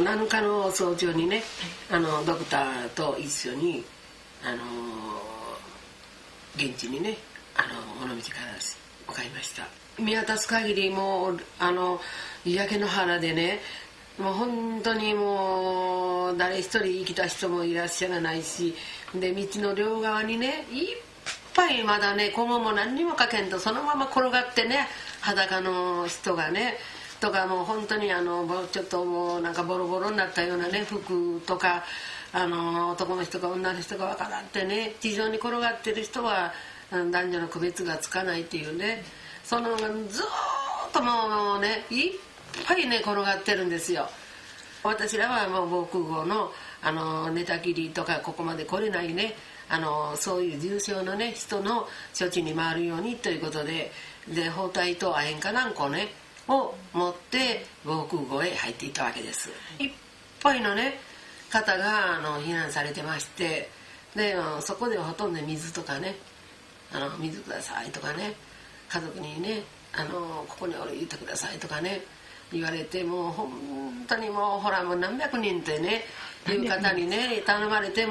7日の早朝にね、ドクターと一緒に現地にね尾道から向かいました。見渡す限りもう焼け野原でね、もう本当にもう誰一人生きた人もいらっしゃらないし、で道の両側にねいっぱいまだね、今後も何にもかけんとそのまま転がってね、裸の人がねとか、もう本当にちょっともうなんかボロボロになったようなね服とか、男の人か女の人かわからんってね、地上に転がってる人は男女の区別がつかないっていうね、ずーっともうねいっぱいね転がってるんですよ。私らはもう防空壕の寝たきりとかここまで来れないね、そういう重症のね人の処置に回るようにということで、包帯と亜鉛かなんかねを持って防空壕へ入っていったわけです。いっぱいのね方が避難されてまして、でそこではほとんど水とかね、水くださいとかね、家族にねここにおいてくださいとかね言われて、もう本当にもうほらもう何百人ってねいう方にね頼まれて、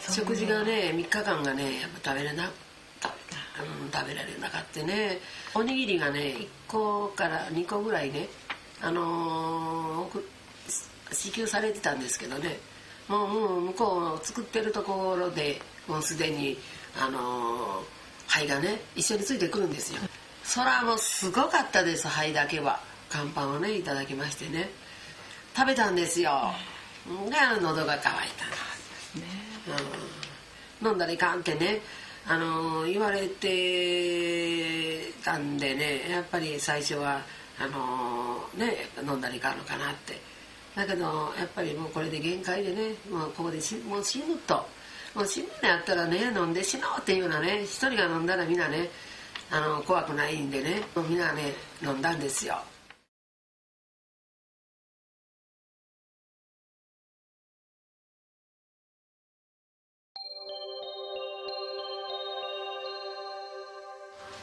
食事がね3日間がねやっぱ食べられなかったね。おにぎりがね1個から2個ぐらいね支給されてたんですけどね、もう向こう作ってるところでもうすでに灰がね一緒についてくるんですよ。そらもうすごかったです。灰だけは乾パンをねいただきましてね食べたんですよ。で喉が渇いたの、飲んだらいかんってね言われてたんでね、やっぱり最初は飲んだらいかんのかなって。だけどやっぱりもうこれで限界でね、もうここでもう死ぬと、もう死ぬのやったらね飲んで死のうっていうようなね、一人が飲んだらみんなね怖くないんでね、みんなね飲んだんですよ。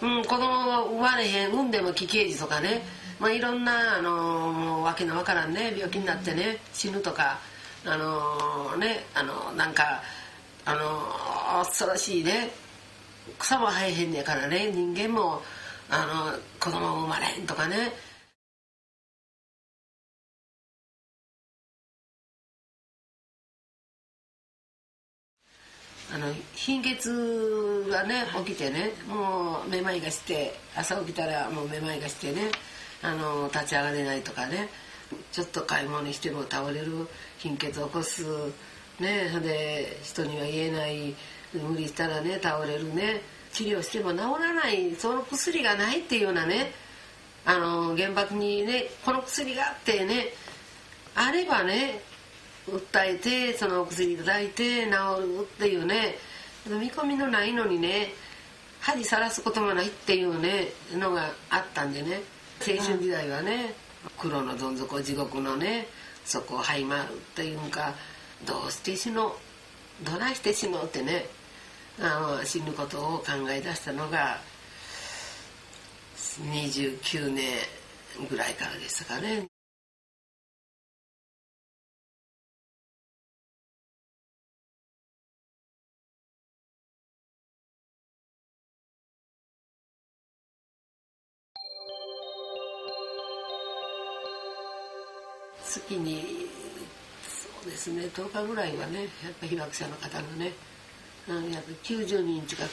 子供が生まれへん、産んでも奇形児とかね、いろんなもう訳のわからんね病気になってね死ぬとかなんか恐ろしいね、草も生えへんねやからね、人間も子供も生まれへんとかね。貧血がね起きてね、もうめまいがして、朝起きたらもうめまいがしてね立ち上がれないとかね、ちょっと買い物にしても倒れる、貧血を起こすね、で人には言えない、無理したらね倒れるね、治療しても治らない、その薬がないっていうようなね、原爆にねこの薬があってねあればね訴えてそのお薬いただいて治るっていうね、見込みのないのにね恥さらすこともないっていうねのがあったんでね、青春時代はね黒のどん底地獄のねそこを這い回るっていうか、どうして死のう、どないして死のうってね死ぬことを考え出したのが29年ぐらいからでしたかね。月にそうですね10日ぐらいはねやっぱ被爆者の方のねやっぱ90人近く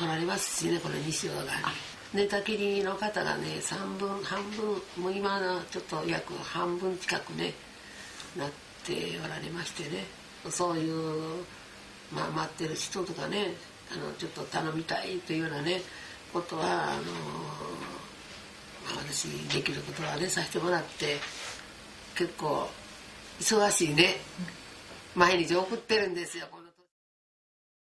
おられますしね、この西側が寝たきりの方がね半分もう今のちょっと約半分近くねなっておられましてね、そういう、待ってる人とかねちょっと頼みたいというようなねことは私できることはねさせてもらって、結構忙しいね毎日送ってるんですよ。